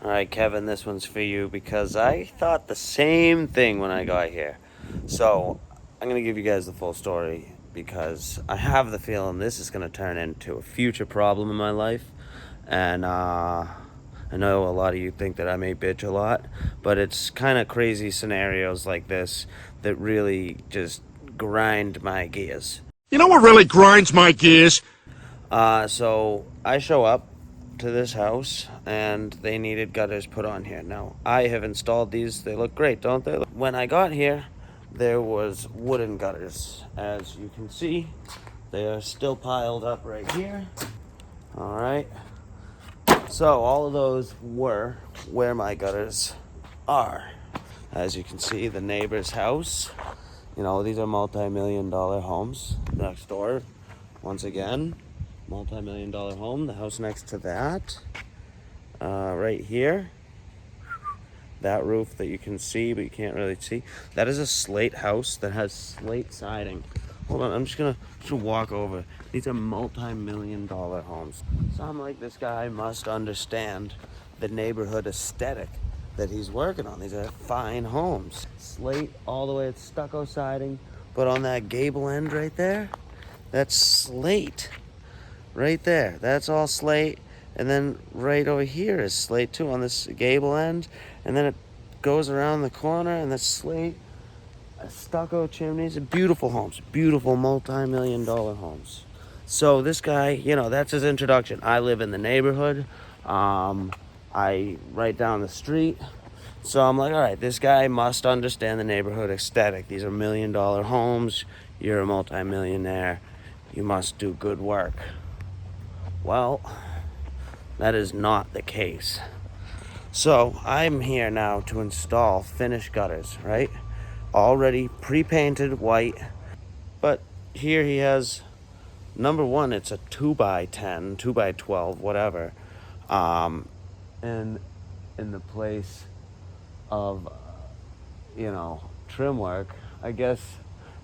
All right, Kevin, this one's for you because I thought the same thing when I got here. So I'm going to give you guys the full story because I have the feeling this is going to turn into a future problem in my life. And I know a lot of you think that I may bitch a lot, but it's kind of crazy scenarios like this that really just grind my gears. You know what really grinds my gears? So I show up to this house and they needed gutters put on here. Now, I have installed these. They look great, don't they? When I got here, there was wooden gutters. As you can see, they are still piled up right here. All right. So all of those were where my gutters are. As you can see, the neighbor's house. You know, these are multi-million-dollar homes next door. Once again, multi-million-dollar home. The house next to that, right here. That roof that you can see, but you can't really see. That is a slate house that has slate siding. Hold on, I'm just gonna walk over. These are multi-million-dollar homes. Some like this guy must understand the neighborhood aesthetic that he's working on. These are fine homes. Slate all the way, it's stucco siding, but on that gable end right there, that's slate. Right there, that's all slate. And then right over here is slate too on this gable end. And then it goes around the corner and that's slate. Stucco chimneys, beautiful homes, beautiful multi-million-dollar homes. So this guy, you know, that's his introduction. I live in the neighborhood. I right down the street. So I'm like, all right, this guy must understand the neighborhood aesthetic. These are million-dollar homes. You're a multi-millionaire. You must do good work. Well, that is not the case. So I'm here now to install finished gutters, right? Already pre-painted white. But here he has, number one, it's a 2x10, 2x12, whatever. And in the place of, trim work, I guess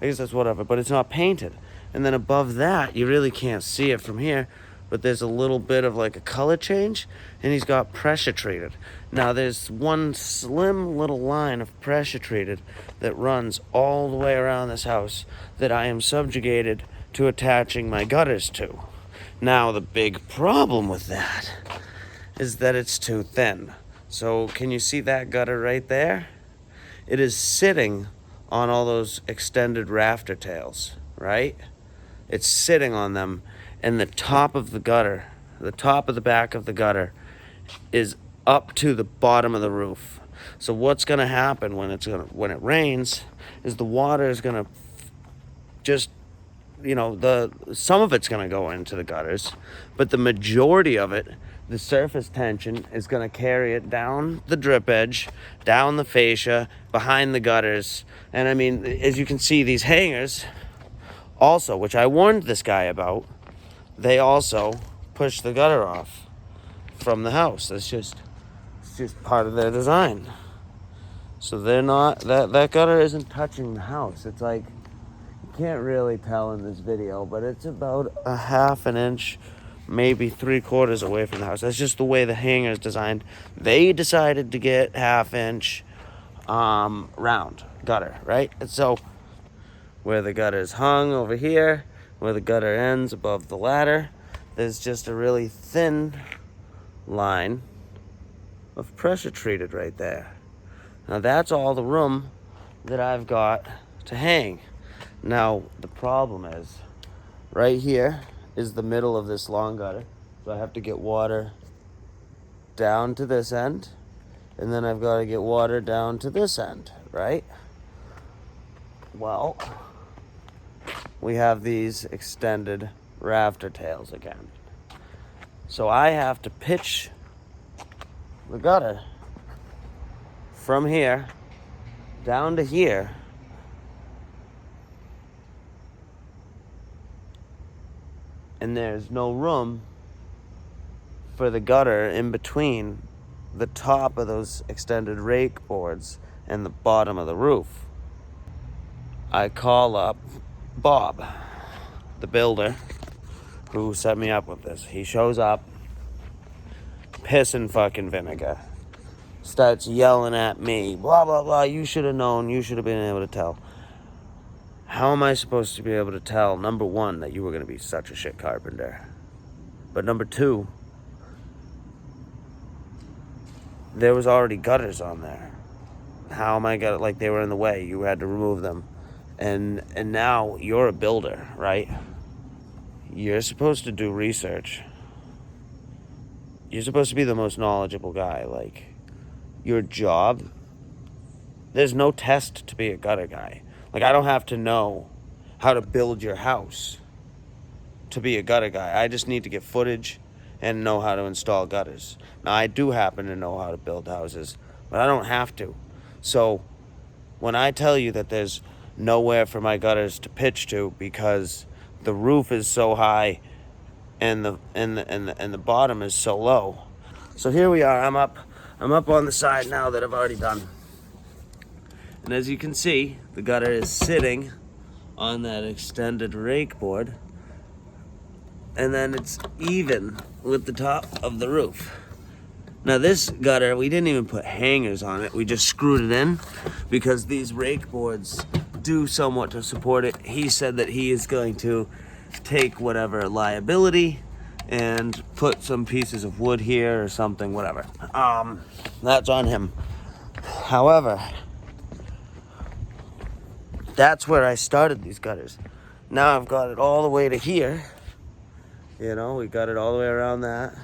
that's whatever, but it's not painted. And then above that, you really can't see it from here, but there's a little bit of like a color change, and he's got pressure treated. Now there's one slim little line of pressure treated that runs all the way around this house that I am subjugated to attaching my gutters to. Now the big problem with that is that it's too thin. So can you see that gutter right there? It is sitting on all those extended rafter tails, right? It's sitting on them, and the top of the gutter, the top of the back of the gutter is up to the bottom of the roof. So what's going to happen when it rains is the water is going to just, some of it's going to go into the gutters, but the majority of it, the surface tension is going to carry it down the drip edge, down the fascia, behind the gutters. And I mean, as you can see, these hangers also, which I warned this guy about, they also push the gutter off from the house. It's just part of their design. So they're not, that gutter isn't touching the house. It's like, you can't really tell in this video, but it's about a half an inch, maybe 3/4 away from the house. That's just the way the hanger is designed. They decided to get half-inch round gutter, right? And so where the gutter is hung over here, where the gutter ends above the ladder, there's just a really thin line of pressure treated right there. Now that's all the room that I've got to hang. Now the problem is, right here is the middle of this long gutter. So I have to get water down to this end, and then I've got to get water down to this end, right? Well, we have these extended rafter tails again. So I have to pitch the gutter from here down to here, and there's no room for the gutter in between the top of those extended rake boards and the bottom of the roof. I call up Bob, the builder, who set me up with this. He shows up, piss and fucking vinegar. starts yelling at me, blah, blah, blah, you should have known, you should have been able to tell. How am I supposed to be able to tell, number one, that you were going to be such a shit carpenter? But number two, there was already gutters on there. How am I gonna, like, they were in the way, you had to remove them. And now you're a builder, right? You're supposed to do research. You're supposed to be the most knowledgeable guy. Like, your job, there's no test to be a gutter guy. Like, I don't have to know how to build your house to be a gutter guy. I just need to get footage and know how to install gutters. Now, I do happen to know how to build houses, but I don't have to. So when I tell you that there's nowhere for my gutters to pitch to because the roof is so high and the bottom is so low. So here we are. I'm up on the side now that I've already done. And as you can see, the gutter is sitting on that extended rake board, and then it's even with the top of the roof. Now this gutter, we didn't even put hangers on it. We just screwed it in because these rake boards do somewhat to support it. He said that he is going to take whatever liability and put some pieces of wood here or something, whatever. That's on him. However, that's where I started these gutters. Now I've got it all the way to here. You know, we got it all the way around that.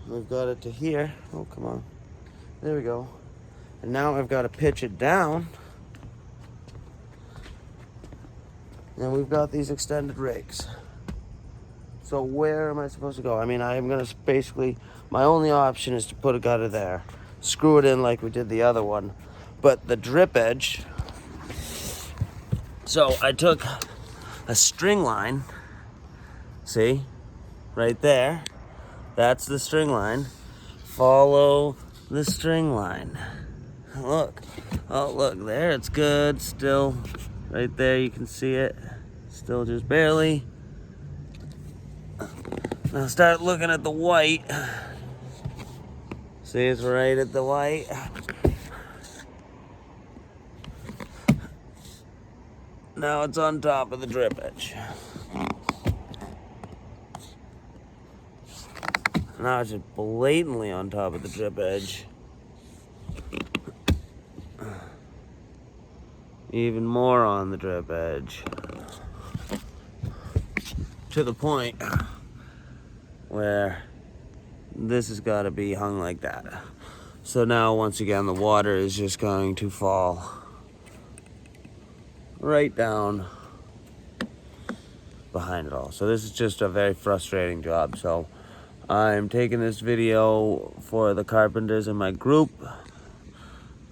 We've got it to here. Oh, come on. There we go. And now I've got to pitch it down. And we've got these extended rakes. So where am I supposed to go? I mean, I'm going to basically, my only option is to put a gutter there. Screw it in like we did the other one. But the drip edge, so I took a string line, see, right there. That's the string line. Follow the string line. Look. Oh, look, there, it's good. Still, right there, you can see it. Still just barely. Now start looking at the white. See, it's right at the white. Now it's on top of the drip edge. Now it's just blatantly on top of the drip edge. Even more on the drip edge. To the point where this has got to be hung like that. So now, once again, the water is just going to fall right down behind it all. So this is just a very frustrating job. So I'm taking this video for the carpenters in my group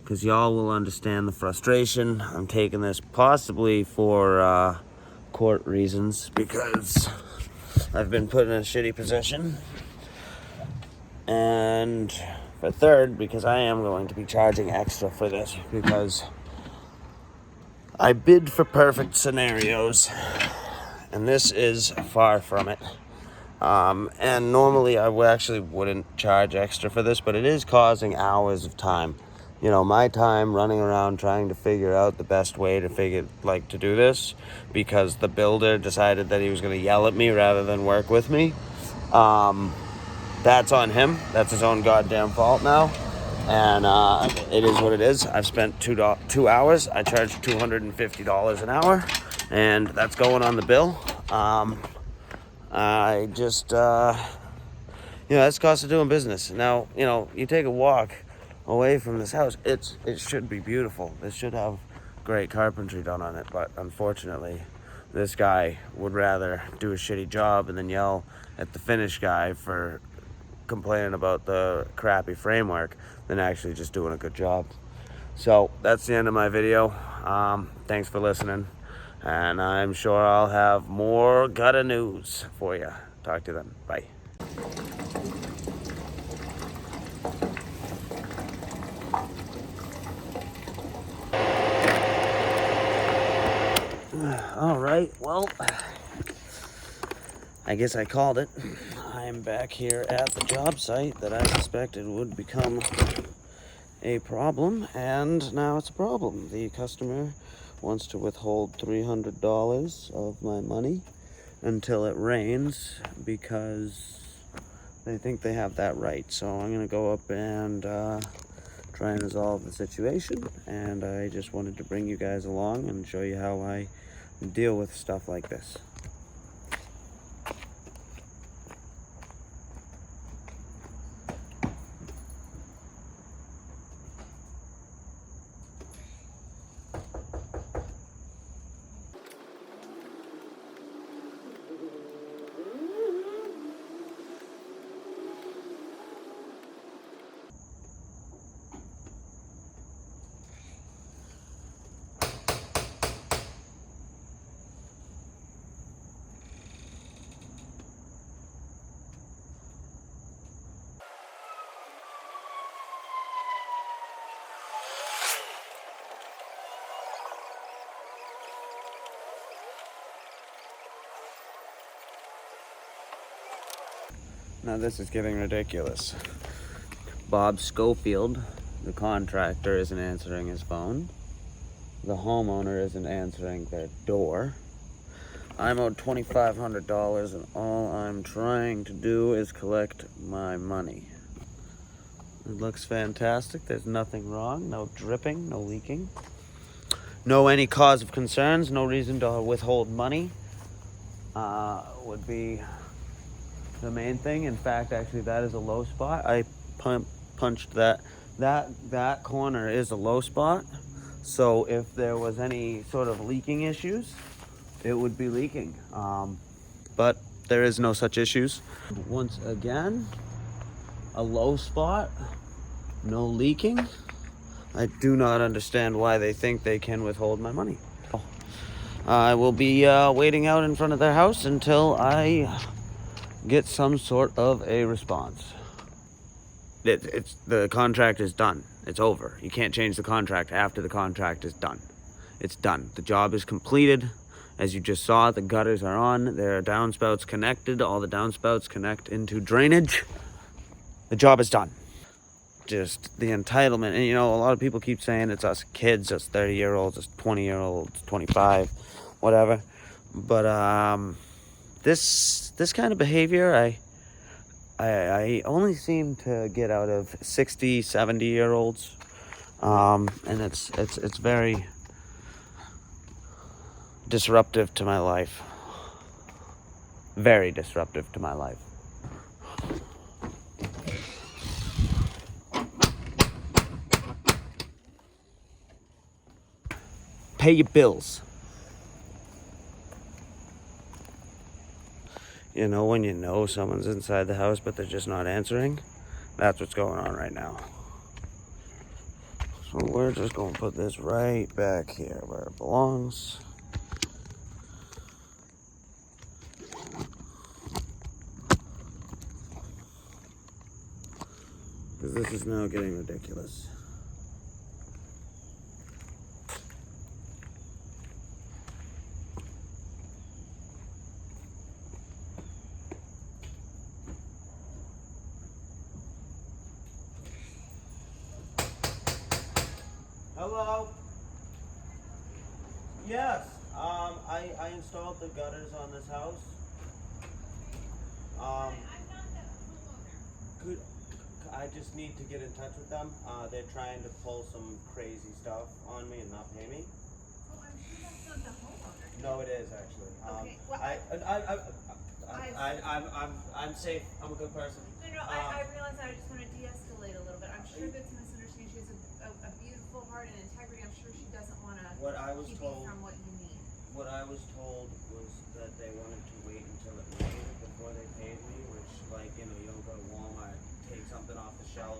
because y'all will understand the frustration. I'm taking this possibly for court reasons because I've been put in a shitty position. And for third, because I am going to be charging extra for this because I bid for perfect scenarios, and this is far from it. And normally I actually wouldn't charge extra for this, but it is causing hours of time. You know, my time running around trying to figure out the best way to do this because the builder decided that he was going to yell at me rather than work with me. That's on him. That's his own goddamn fault now. And it is what it is. I've spent 2 hours. I charge $250 an hour, and that's going on the bill. I just, that's the cost of doing business. Now, you take a walk away from this house. It should be beautiful. This should have great carpentry done on it, but unfortunately, this guy would rather do a shitty job and then yell at the finished guy for complaining about the crappy framework than actually just doing a good job. So that's the end of my video. Thanks for listening, and I'm sure I'll have more gutter news for you. Talk to you then. Bye. All right, well, I guess I called it. I I'm back here at the job site that I suspected would become a problem, and now it's a problem. The customer wants to withhold $300 of my money until it rains because they think they have that right. So I'm gonna go up and try and resolve the situation, and I just wanted to bring you guys along and show you how I deal with stuff like this. Now this is getting ridiculous. Bob Schofield, the contractor, isn't answering his phone. The homeowner isn't answering their door. I'm owed $2,500 and all I'm trying to do is collect my money. It looks fantastic. There's nothing wrong. No dripping, no leaking. No any cause of concerns. No reason to withhold money. Would be the main thing. In fact, actually, that is a low spot. I punched that. That corner is a low spot. So if there was any sort of leaking issues, it would be leaking. But there is no such issues. Once again, a low spot, no leaking. I do not understand why they think they can withhold my money. I will be waiting out in front of their house until I get some sort of a response. It's the contract is done. It's over. You can't change the contract after the contract is done. It's done. The job is completed. As you just saw, the gutters are on. There are downspouts connected. All the downspouts connect into drainage. The job is done. Just the entitlement. And a lot of people keep saying it's us kids, us 30-year-olds, us 20-year-olds, 25, whatever. But this kind of behavior, I only seem to get out of 60, 70-year-olds. And it's very disruptive to my life. Very disruptive to my life. Pay your bills. When you know someone's inside the house but they're just not answering, that's what's going on right now. So we're just going to put this right back here where it belongs. Because this is now getting ridiculous. Hello? Yes, I installed the gutters on this house. Could I just need to get in touch with them? They're trying to pull some crazy stuff on me and not pay me. Well, I'm sure that's not the homeowner. No, it is actually. Okay, well, I'm safe. I'm a good person. No, I realize I just want to de-escalate a little bit. I'm sure that's a misunderstanding. She has a beautiful heart and integrity. I'm sure she doesn't want to keep you from what you need. What I was told was that they wanted to wait until it rained before they paid me, which, you don't go to Walmart, take something off the shelf,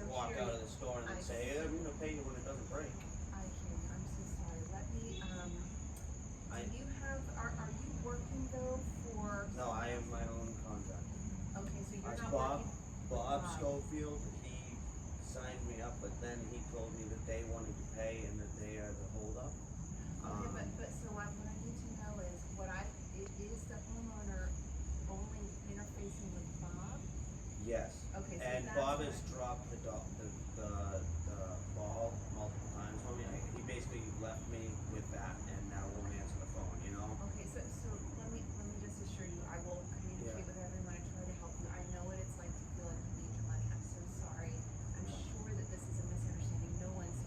walk out of the store and then say, hey, I'm going to pay you when it doesn't break. I hear you. I'm so sorry. Let me, are you working though for? No, I am my own contractor. Okay, so you're not working. Bob Schofield, he signed me up, but then he told me that they wanted to pay and that they are the holdup. Okay, but so what I need to know is is the homeowner only interfacing with Bob Bob has dropped the ball multiple times for me. He basically left me with that, and now won't answer the phone. You know. Okay, so let me just assure you, I will communicate with everyone and try to help you. I know what it's like to feel like you need your money. I'm so sorry. I'm sure that this is a misunderstanding. No one's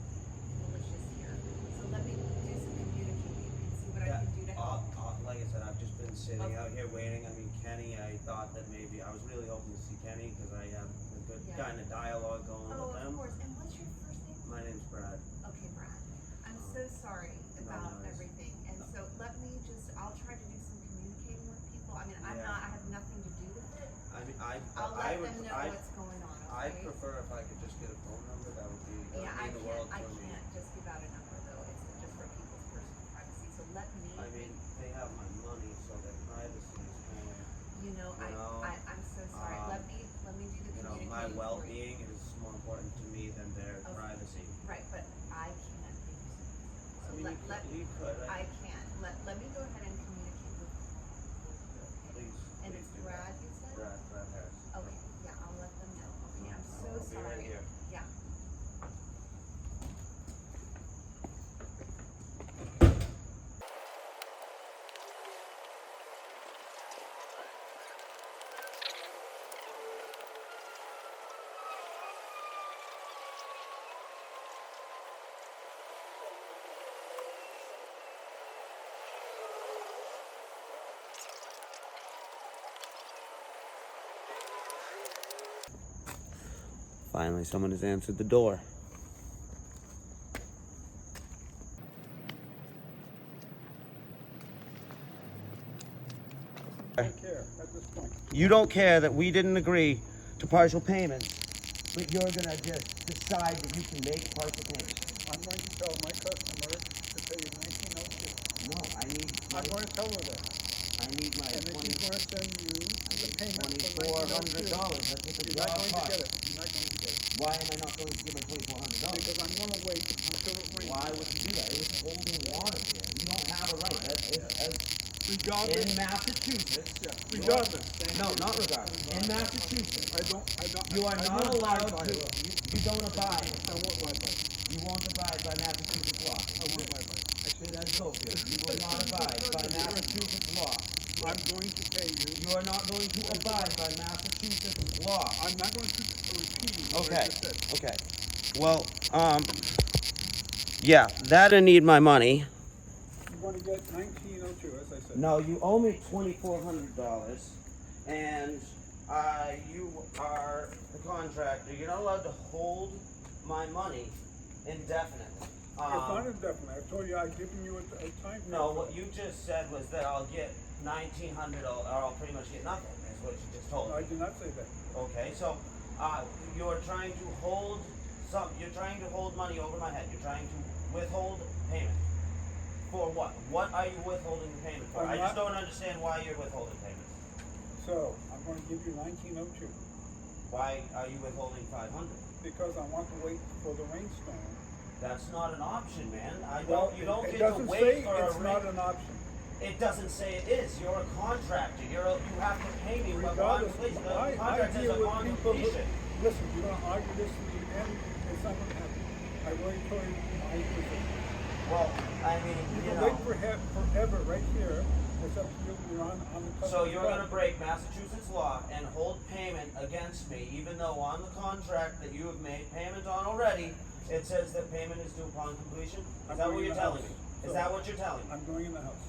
malicious here. So let me do some communicating and see what I can do to help. Like I said, I've just been sitting out here waiting. I mean, Kenny, I thought that maybe I was really hoping to see Kenny because I have a good kind of dialogue going with him. Of course. And what's your first name? My name's Brad. Okay, Brad. I'm so sorry about everything. And so I'll try to do some communicating with people. I mean, I have nothing to do with it. I mean, I'll let them know what's going on, okay? I'd prefer if I could just get a phone number. That would mean the world to me. I can't just give out a number though. It's just for people's personal privacy. So let me. I mean, they have my money, so their privacy is kind of. I'm so sorry. Let me do the communicating. My well-being is more important to me than their privacy. Right, but I can't. I mean, you could. I can't. Let me go ahead and communicate with you. Please. And it's Brad, you said? Brad Harris. Okay, yeah, I'll let them know. Okay, I'm so I'll be sorry. right here. Yeah. Finally, someone has answered the door. I don't care at this point. You don't care that we didn't agree to partial payments, but you're gonna just decide that you can make partial payments. I'm going to tell my customer to pay you $19.02. No, I'm going to tell her that. I need my And then she's going to send you the payment for $2,400. $19.02. That's what the You're not job going to cost. get it. You're not going to get it. Why am I not going to give my $2,400? Because I'm going to wait until it rains. Why would you do that? It's holding water here. You don't have a right. Regardless. In Massachusetts. Yeah. Regardless. No, not regardless. In Massachusetts. You are I not won't allowed abide by to. it. You don't abide. I won't abide by it. You won't abide by Massachusetts law. I won't abide by it. I say that Schofield. You will not abide by Massachusetts law. I'm going to pay you. You are not going to abide by Massachusetts law. I'm not going to repeat what I Okay. just said. Okay. Well, yeah, that I need my money. You're going to get $19.02, as I said. No, you owe me $2,400, and you are the contractor. You're not allowed to hold my money indefinitely. It's not indefinite. I told you I've given you a time. No, what you just said was that I'll get $1,900, or I'll pretty much get nothing. Is what you just told No, me. I did not say that. Okay, so you're trying to hold You're trying to hold money over my head. You're trying to withhold payment. For what? What are you withholding the payment for? I just don't understand why you're withholding payment. So I'm going to give you $19.02 Why are you withholding $500? because I want to wait for the rainstorm. That's not an option, man. You don't It get to doesn't wait say for it's a not rain. an option. It doesn't say it is. You're a contractor. You have to pay me what on Regardless, completion. The I contract says deal with upon people. completion. Listen, you're going to argue this to the end. It's not going to happen. I already told you my position. Well, I mean, You you can know. wait forever right here. It's up to you. You're on the customer. So you're going to break Massachusetts law and hold payment against me, even though on the contract that you have made payment on already, it says that payment is due upon completion? Is that what you're telling me? Is that what you're telling me? I'm going in the house.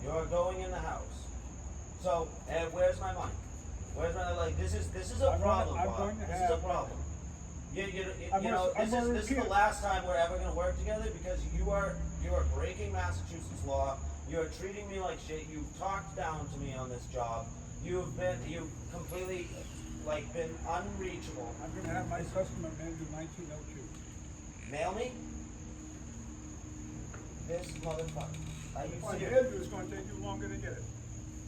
You're going in the house. So, where's my money? Where's my, this is a problem, I'm Bob. going to This is have- a problem. I'm gonna This is the repeat- last time we're ever gonna work together because you are breaking Massachusetts law. You're treating me like shit. You've talked down to me on this job. You've completely, been unreachable. I'm going to have my customer man do 1902. Mail me? This motherfucker. Are you My serious? head is going to take you longer to get it.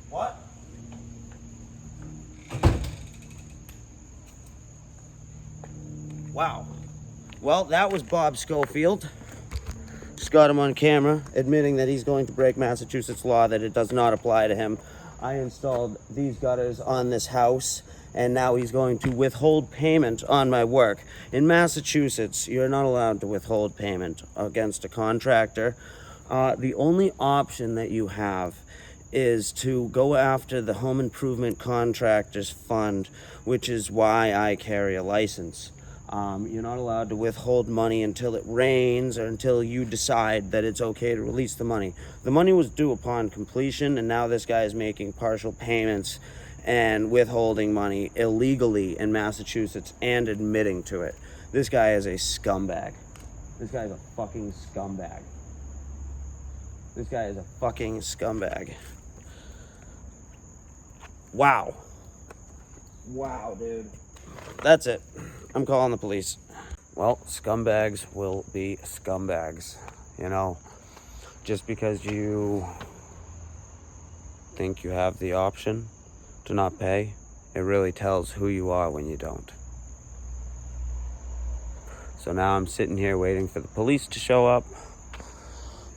What? Wow. Well, that was Bob Schofield. Just got him on camera, admitting that he's going to break Massachusetts law, that it does not apply to him. I installed these gutters on this house, and now he's going to withhold payment on my work. In Massachusetts, you're not allowed to withhold payment against a contractor. The only option that you have is to go after the Home Improvement Contractors Fund, which is why I carry a license. You're not allowed to withhold money until it rains or until you decide that it's okay to release the money. The money was due upon completion, and now this guy is making partial payments and withholding money illegally in Massachusetts and admitting to it. This guy is a scumbag. This guy is a fucking scumbag. This guy is a fucking scumbag. Wow. Wow, dude. That's it. I'm calling the police. Well, scumbags will be scumbags. You know, just because you think you have the option to not pay, it really tells who you are when you don't. So now I'm sitting here waiting for the police to show up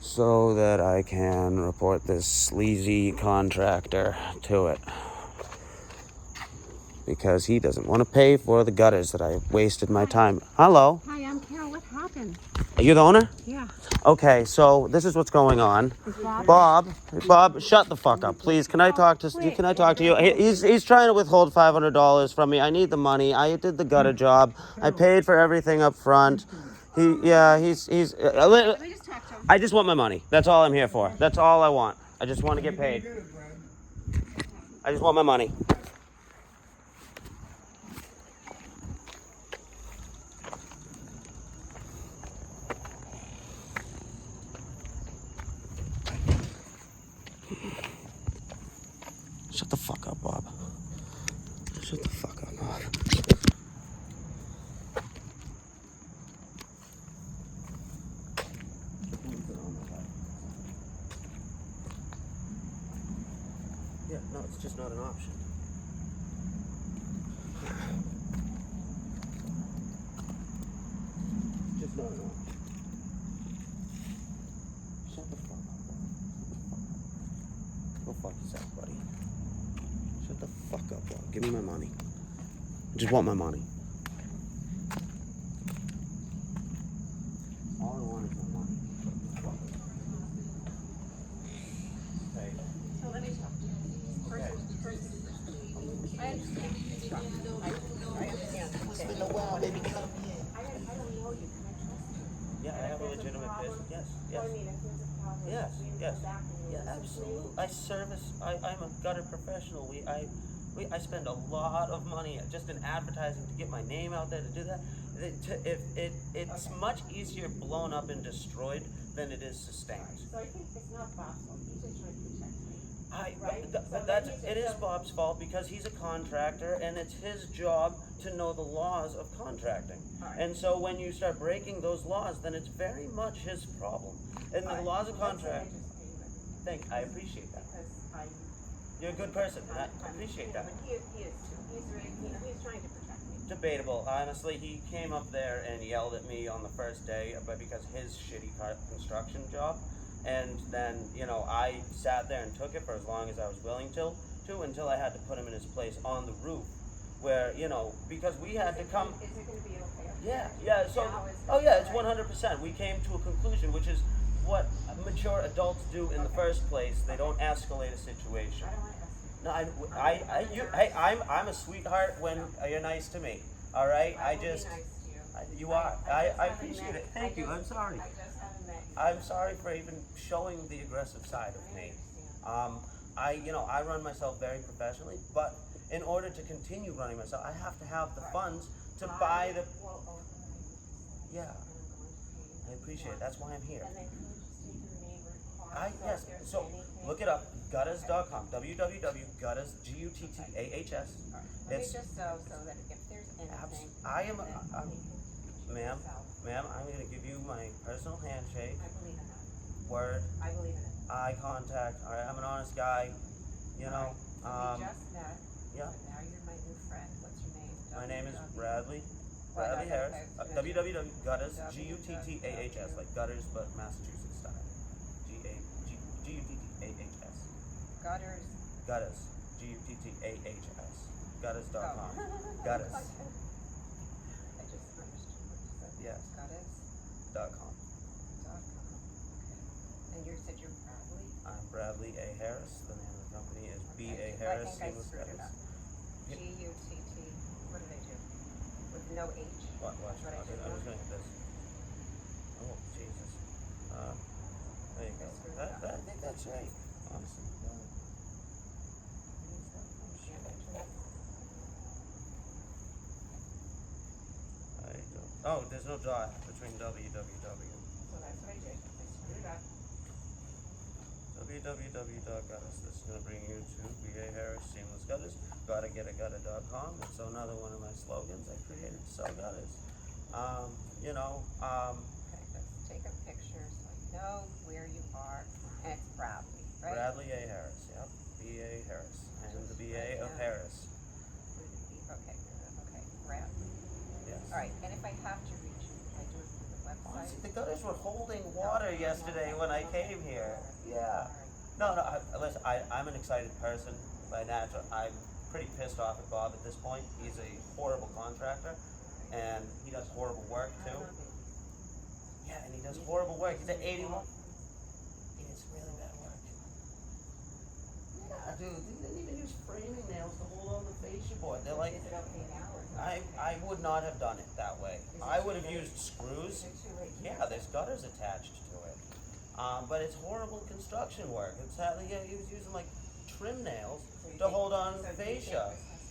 so that I can report this sleazy contractor to it. Because he doesn't want to pay for the gutters that I wasted my time. Hello? Hi, I'm Carol. What happened? Are you the owner? Yeah. Okay, so this is what's going on. Is Bob? Bob, shut the fuck up, please. Can I talk to you? He's trying to withhold $500 from me. I need the money. I did the gutter job. I paid for everything up front. Let me just talk to him. I just want my money. That's all I'm here for. That's all I want. I just want to get paid. I just want my money. Shut the fuck up, Bob. Shut the fuck up, Bob. Yeah, no, it's just not an option. It's just not an option. Shut the fuck up, Bob. Go fuck yourself, buddy. Shut the fuck up, Bob. Give me my money. I just want my money. All I want is my money. Hey. So let me talk to you. First, I understand. I understand. It's been a while, baby. I don't know you. Can I trust you? Yeah, I have a legitimate business. Yes, yes. Well, I mean, if there's a problem, Yes, we can yes. go back and Yeah, listen to absolutely. me. I'm a gutter professional. I spend a lot of money just in advertising to get my name out there to do that. It's much easier blown up and destroyed than it is sustained. So I think it's not possible. He's just trying to protect me. Right? It is Bob's fault because he's a contractor and it's his job to know the laws of contracting. Alright. And so when you start breaking those laws, then it's very much his problem. And the laws of contract. I appreciate that. You're a good person. I appreciate that. But he is too. He's trying to protect me. Debatable. Honestly, he came up there and yelled at me on the first day, but because his shitty construction job. And then, I sat there and took it for as long as I was willing to until I had to put him in his place on the roof. Where, because we had to come. Is it going to be okay? Yeah. So, it's 100%. We came to a conclusion, which is what mature adults do in the first place. They don't escalate a situation. I don't want to ask you. No, I'm a sweetheart when you're nice to me. All right. I will be nice to you. You are. I appreciate it. Thank you. I'm sorry. I just haven't met you. I'm sorry for even showing the aggressive side of me. I run myself very professionally, but in order to continue running myself, I have to have the funds to buy the. Yeah, I appreciate it. That's why I'm here. Yes. So look it up. Guttahs.com. www.guttahs. Guttahs. Let me just so that if there's anything. Ma'am, I'm going to give you my personal handshake. I believe in it. Word. I believe in it. Eye contact. All right, I'm an honest guy. So we just met. Yeah. But now you're my new friend. What's your name? My name is Bradley Harris. www.guttahs. Guttahs, like gutters, but Massachusetts style. Guttahs. Gutters. Guttahs. Guttahs. Guttahs.com. Oh. Guttahs. I just understood what you said. Yes. Guttahs.com. .com. Okay. And you said you're Bradley? I'm Bradley A. Harris. The name of the company is B. A. Okay. Harris. I think I Seamless screwed it Guttahs. up. Yep. G-U-T-T. What do they do? With no H? Watch. That's what I did I'm just wrong. gonna hit this. Oh, Jesus. There you go. I screwed it up. I think that's right. Honestly. Can't enter it. There you go. Oh, there's no dot between www. So that's what I did. I screwed it up. www.guttahs. This is going to bring you to B.A. Harris Seamless Guttahs. Gotta get a guttah.com. It's another one of my slogans I created to sell gutters. Okay, let's take a picture so I know where you are. And it's Bradley, right? Bradley A. Harris, yep. B.A. Harris. And the B.A. of Harris. Okay, Bradley. Yes. All right, and if I have to reach you, I do it through the Honestly, website. the gutters were holding water yesterday when I came here. Yeah. No, listen, I'm an excited person by nature. I'm pretty pissed off at Bob at this point. He's a horrible contractor, and he does horrible work too. Yeah, and he does horrible work. He's at 81. It's really bad work. Yeah, dude, they didn't even use framing nails to hold on the fascia board. They're like, Is it okay now or is it I would not have done it that way. I would have used screws. Is it too late? Yeah, there's gutters attached to it. But it's horrible construction work. It's he was using like trim nails to hold on fascia.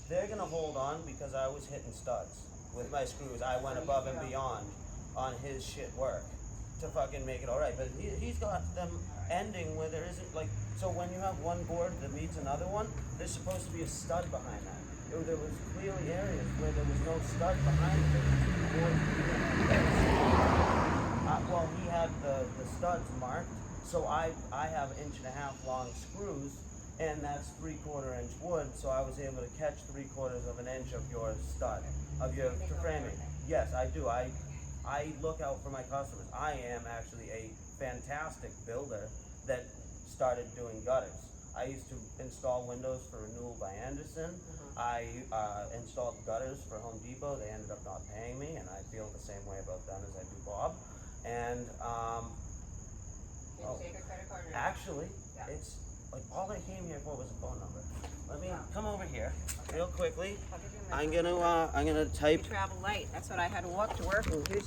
They're gonna hold on because I was hitting studs with my screws. I went above and beyond on his shit work to fucking make it alright. But he's got them ending where there isn't like, so when you have one board that meets another one, there's supposed to be a stud behind that. There was clearly areas where there was no stud behind it. Well, he had the studs marked, so I have 1.5 inch long screws, and that's 3/4 inch wood, so I was able to catch 3/4 inch of your stud, of your framing. Yes, I do. I look out for my customers. I am actually a fantastic builder that started doing gutters. I used to install windows for Renewal by Anderson. I installed gutters for Home Depot. They ended up not paying me, and I feel the same way about them as I do Bob. And Can you take a credit card or? actually, Yeah. it's like all I came here for was a phone number. Let me come over here real quickly. I'll give you a minute. I'm gonna type. You travel light. That's what I had to walk to work and you